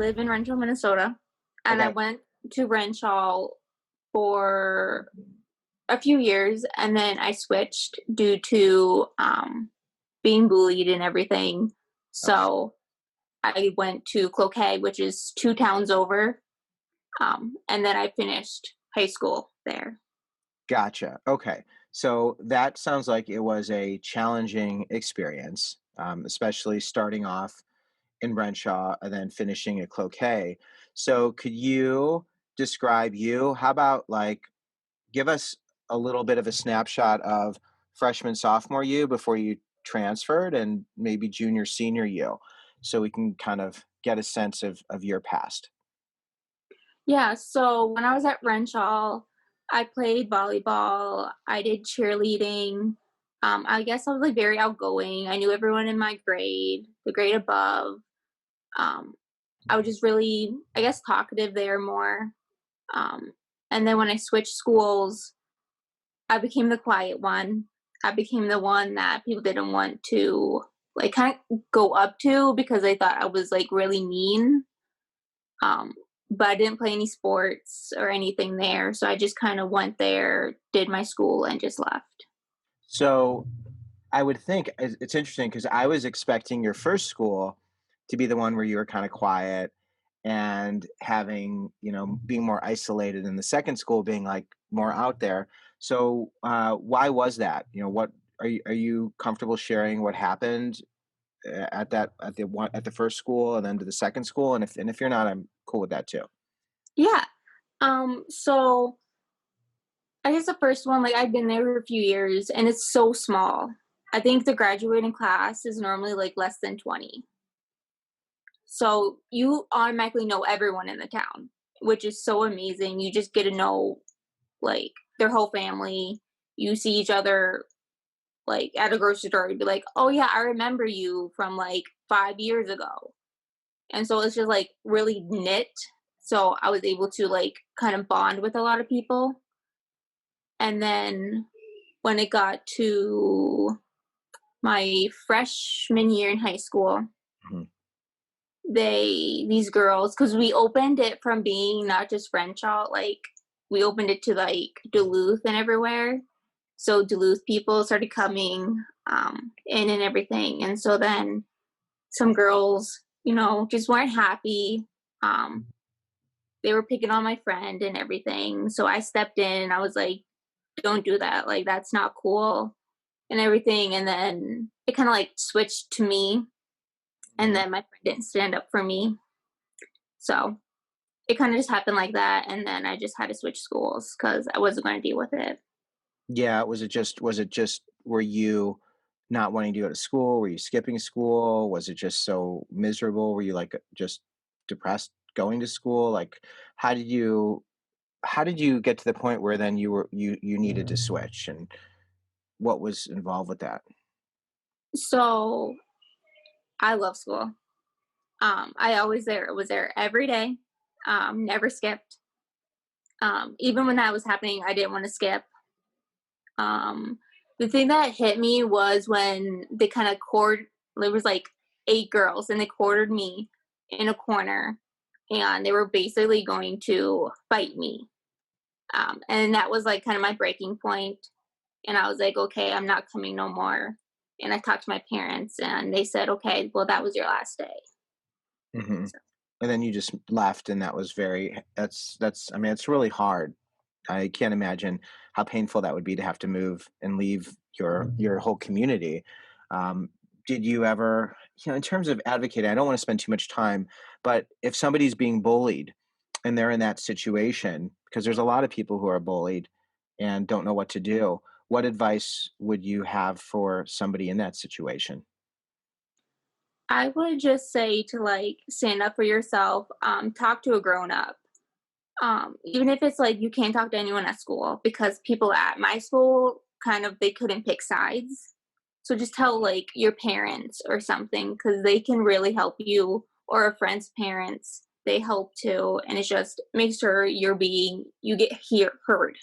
live in Renshaw, Minnesota, and I Okay. went to Renshaw for a few years, and then I switched due to being bullied and everything. Okay. So I went to Cloquet, which is 2 towns over, and then I finished high school there. Gotcha. Okay. So that sounds like it was a challenging experience, especially starting off in Renshaw and then finishing at Cloquet. So could you describe you? How about like give us a little bit of a snapshot of freshman, sophomore you before you transferred and maybe junior, senior you, so we can kind of get a sense of your past. Yeah, so when I was at Renshaw, I played volleyball, I did cheerleading. I guess I was like very outgoing. I knew everyone in my grade, the grade above. Um, I was just really, I guess, talkative there more. Um, and then when I switched schools, I became the quiet one. I became the one that people didn't want to like kind of go up to because they thought I was like really mean. Um, but I didn't play any sports or anything there, so I just kind of went there, did my school, and just left. So I would think it's interesting because I was expecting your first school to be the one where you were kind of quiet and having, being more isolated, and the second school being like more out there. So why was that? What are you comfortable sharing what happened at the first school and then to the second school? And if you're not, I'm cool with that too. Yeah. So I guess the first one, like I've been there for a few years, and it's so small. I think the graduating class is normally like less than 20. So you automatically know everyone in the town, which is so amazing. You just get to know like their whole family. You see each other like at a grocery store. You'd be like, "Oh yeah, I remember you from like 5 years ago." And so it's just like really knit. So I was able to like kind of bond with a lot of people. And then when it got to my freshman year in high school, Mhm. these girls, because we opened it from being not just Crenshaw, like we opened it to like Duluth and everywhere. So Duluth people started coming in and everything. And so then some girls, just weren't happy. Um, they were picking on my friend and everything. So I stepped in and I was like, don't do that. Like, that's not cool and everything. And then it kind of like switched to me. And Mhm. then my friend didn't stand up for me. So it kind of just happened like that. And then I just had to switch schools because I wasn't going to deal with it. Yeah, was it just were you not wanting to go to school? Were you skipping school? Was it just so miserable? Were you like just depressed going to school? Like how did you how did you get to the point where then you needed to switch, and what was involved with that? So I love school. I always there was there every day. Never skipped. Even when that was happening, I didn't want to skip. Um, the thing that hit me was when they kind of there was like 8 girls and they quartered me in a corner and they were basically going to fight me. And that was like kind of my breaking point. And I was like, okay, I'm not coming no more. And I talked to my parents and they said, okay, well, that was your last day. Hmm. So, And then you just left, and that was that's I mean, it's really hard. I can't imagine how painful that would be to have to move and leave your whole community. Um, did you ever, in terms of advocating, I don't want to spend too much time, but if somebody's being bullied and they're in that situation, because there's a lot of people who are bullied and don't know what to do, what advice would you have for somebody in that situation? I would just say to like stand up for yourself, talk to a grown up. Even if it's like you can't talk to anyone at school because people at my school kind of they couldn't pick sides. So just tell like your parents or something because they can really help you or a friend's parents. They help too, and it's just make sure you get heard.